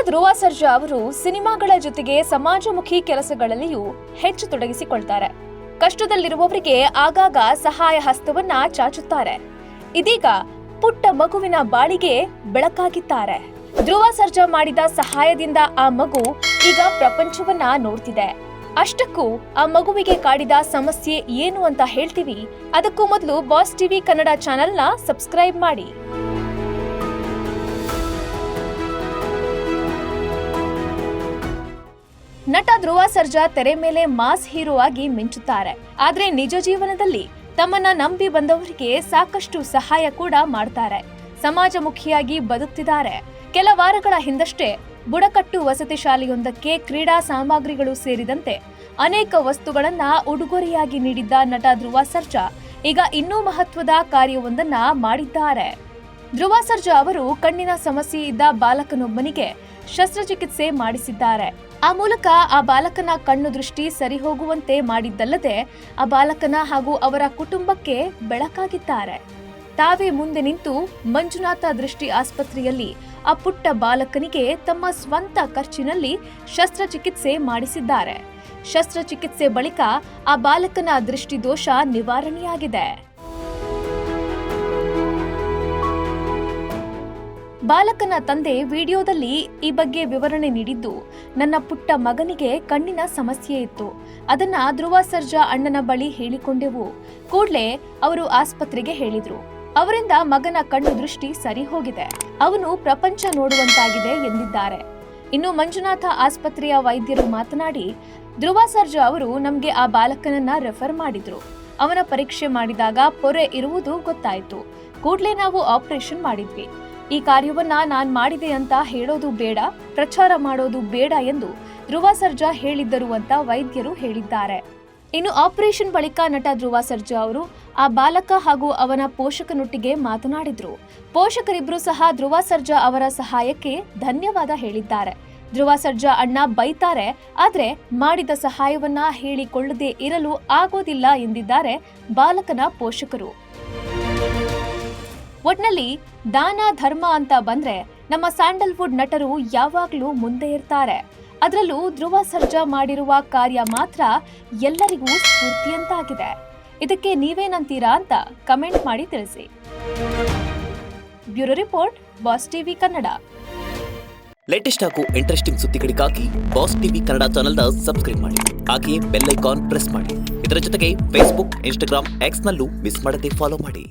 ಧ್ರುವ ಸರ್ಜಾ ಅವರು ಸಿನಿಮಾಗಳ ಜೊತೆಗೆ ಸಮಾಜಮುಖಿ ಕೆಲಸಗಳಲ್ಲಿಯೂ ಹೆಚ್ಚು ತೊಡಗಿಸಿಕೊಳ್ತಾರೆ. ಕಷ್ಟದಲ್ಲಿರುವವರಿಗೆ ಆಗಾಗ ಸಹಾಯ ಹಸ್ತವನ್ನ ಚಾಚುತ್ತಾರೆ. ಇದೀಗ ಪುಟ್ಟ ಮಗುವಿನ ಬಾಳಿಗೆ ಬೆಳಕಾಗಿದ್ದಾರೆ. ಧ್ರುವ ಸರ್ಜಾ ಮಾಡಿದ ಸಹಾಯದಿಂದ ಆ ಮಗು ಈಗ ಪ್ರಪಂಚವನ್ನ ನೋಡ್ತಿದೆ. ಅಷ್ಟಕ್ಕೂ ಆ ಮಗುವಿಗೆ ಕಾಡಿದ ಸಮಸ್ಯೆ ಏನು ಅಂತ ಹೇಳ್ತೀವಿ. ಅದಕ್ಕೂ ಮೊದಲು ಬಾಸ್ ಟಿವಿ ಕನ್ನಡ ಚಾನೆಲ್ನ ಸಬ್ಸ್ಕ್ರೈಬ್ ಮಾಡಿ. ನಟ ಧ್ರುವ ಸರ್ಜಾ ತೆರೆ ಮೇಲೆ ಮಾಸ್ ಹೀರೋ ಆಗಿ ಮಿಂಚುತ್ತಾರೆ. ಆದ್ರೆ ನಿಜ ಜೀವನದಲ್ಲಿ ತಮ್ಮನ್ನ ನಂಬಿ ಬಂದವರಿಗೆ ಸಾಕಷ್ಟು ಸಹಾಯ ಕೂಡ ಮಾಡ್ತಾರೆ. ಸಮಾಜಮುಖಿಯಾಗಿ ಬದುಕ್ತಿದ್ದಾರೆ. ಕೆಲ ವಾರಗಳ ಹಿಂದಷ್ಟೇ ಬುಡಕಟ್ಟು ವಸತಿ ಶಾಲೆಯೊಂದಕ್ಕೆ ಕ್ರೀಡಾ ಸಾಮಗ್ರಿಗಳು ಸೇರಿದಂತೆ ಅನೇಕ ವಸ್ತುಗಳನ್ನ ಉಡುಗೊರೆಯಾಗಿ ನೀಡಿದ್ದ ನಟ ಧ್ರುವ ಸರ್ಜಾ ಈಗ ಇನ್ನೂ ಮಹತ್ವದ ಕಾರ್ಯವೊಂದನ್ನ ಮಾಡಿದ್ದಾರೆ. ಧ್ರುವ ಸರ್ಜಾ ಅವರು ಕಣ್ಣಿನ ಸಮಸ್ಯೆ ಇದ್ದ ಬಾಲಕನೊಬ್ಬನಿಗೆ ಶಸ್ತ್ರಚಿಕಿತ್ಸೆ ಮಾಡಿಸಿದ್ದಾರೆ. ಆ ಮೂಲಕ ಆ ಬಾಲಕನ ಕಣ್ಣು ದೃಷ್ಟಿ ಸರಿ ಹೋಗುವಂತೆ ಮಾಡಿದ್ದಲ್ಲದೆ ಆ ಬಾಲಕನ ಹಾಗೂ ಅವರ ಕುಟುಂಬಕ್ಕೆ ಬೆಳಕಾಗಿದ್ದಾರೆ. ತಾವೇ ಮುಂದೆ ನಿಂತು ಮಂಜುನಾಥ ದೃಷ್ಟಿ ಆಸ್ಪತ್ರೆಯಲ್ಲಿ ಆ ಪುಟ್ಟ ಬಾಲಕನಿಗೆ ತಮ್ಮ ಸ್ವಂತ ಖರ್ಚಿನಲ್ಲಿ ಶಸ್ತ್ರಚಿಕಿತ್ಸೆ ಮಾಡಿಸಿದ್ದಾರೆ. ಶಸ್ತ್ರಚಿಕಿತ್ಸೆ ಬಳಿಕ ಆ ಬಾಲಕನ ದೃಷ್ಟಿ ದೋಷ ನಿವಾರಣೆಯಾಗಿದೆ. ಬಾಲಕನ ತಂದೆ ವಿಡಿಯೋದಲ್ಲಿ ಈ ಬಗ್ಗೆ ವಿವರಣೆ ನೀಡಿದ್ದು, ನನ್ನ ಪುಟ್ಟ ಮಗನಿಗೆ ಕಣ್ಣಿನ ಸಮಸ್ಯೆ ಇತ್ತು. ಅದನ್ನ ಧ್ರುವ ಸರ್ಜಾ ಅಣ್ಣನ ಬಳಿ ಹೇಳಿಕೊಂಡೆವು. ಕೂಡಲೇ ಅವರು ಆಸ್ಪತ್ರೆಗೆ ಹೇಳಿದ್ರು. ಅವರಿಂದ ಮಗನ ಕಣ್ಣು ದೃಷ್ಟಿ ಸರಿ ಹೋಗಿದೆ. ಅವನು ಪ್ರಪಂಚ ನೋಡುವಂತಾಗಿದೆ ಎಂದಿದ್ದಾರೆ. ಇನ್ನು ಮಂಜುನಾಥ ಆಸ್ಪತ್ರೆಯ ವೈದ್ಯರು ಮಾತನಾಡಿ, ಧ್ರುವ ಸರ್ಜಾ ಅವರು ನಮ್ಗೆ ಆ ಬಾಲಕನನ್ನ ರೆಫರ್ ಮಾಡಿದ್ರು. ಅವನ ಪರೀಕ್ಷೆ ಮಾಡಿದಾಗ ಪೊರೆ ಇರುವುದು ಗೊತ್ತಾಯ್ತು. ಕೂಡಲೇ ನಾವು ಆಪರೇಷನ್ ಮಾಡಿದ್ವಿ. ಈ ಕಾರ್ಯವನ್ನ ನಾನ್ ಮಾಡಿದೆ ಅಂತ ಹೇಳೋದು ಬೇಡ, ಪ್ರಚಾರ ಮಾಡೋದು ಬೇಡ ಎಂದು ಧ್ರುವ ಸರ್ಜಾ ಹೇಳಿದ್ದರು ಅಂತ ವೈದ್ಯರು ಹೇಳಿದ್ದಾರೆ. ಇನ್ನು ಆಪರೇಷನ್ ಬಳಿಕ ನಟ ಧ್ರುವ ಸರ್ಜಾ ಅವರು ಆ ಬಾಲಕ ಹಾಗೂ ಅವನ ಪೋಷಕನೊಟ್ಟಿಗೆ ಮಾತನಾಡಿದ್ರು. ಪೋಷಕರಿಬ್ರು ಸಹ ಧ್ರುವ ಸರ್ಜಾ ಅವರ ಸಹಾಯಕ್ಕೆ ಧನ್ಯವಾದ ಹೇಳಿದ್ದಾರೆ. ಧ್ರುವ ಸರ್ಜಾ ಅಣ್ಣ ಬೈತಾರೆ, ಆದ್ರೆ ಮಾಡಿದ ಸಹಾಯವನ್ನ ಹೇಳಿಕೊಳ್ಳದೆ ಇರಲು ಆಗೋದಿಲ್ಲ ಎಂದಿದ್ದಾರೆ ಬಾಲಕನ ಪೋಷಕರು. ಒಟ್ನಲ್ಲಿ ದಾನ ಧರ್ಮ ಅಂತ ಬಂದ್ರೆ ನಮ್ಮ ಸ್ಯಾಂಡಲ್ವುಡ್ ನಟರು ಯಾವಾಗ್ಲೂ ಮುಂದೆ ಇರ್ತಾರೆ. ಅದರಲ್ಲೂ ಧ್ರುವ ಸರ್ಜಾ ಮಾಡಿರುವ ಕಾರ್ಯ ಮಾತ್ರ ಎಲ್ಲರಿಗೂ ಸ್ಫೂರ್ತಿಯಂತಾಗಿದೆ. ಇದಕ್ಕೆ ನೀವೇನಂತೀರಾ ಅಂತ ಕಮೆಂಟ್ ಮಾಡಿ ತಿಳಿಸಿ. Bureau report, boss TV Kannada. Latest ಹಾಗೂ ಇಂಟ್ರೆಸ್ಟಿಂಗ್ ಸುದ್ದಿಗಳಿಗಾಗಿ ಬಾಸ್ ಟಿವಿ ಕನ್ನಡ ಚಾನೆಲ್ನ ಸಬ್ಸ್ಕ್ರೈಬ್ ಮಾಡಿ. ಹಾಗೆಯೇ ಬೆಲ್ ಐಕಾನ್ ಪ್ರೆಸ್ ಮಾಡಿ. ಇದರ ಜೊತೆಗೆ ಫೇಸ್ಬುಕ್, ಇನ್ಸ್ಟಾಗ್ರಾಮ್, ಎಕ್ಸ್ ನಲ್ಲೂ ಮಿಸ್ ಮಾಡದೆ ಫಾಲೋ ಮಾಡಿ.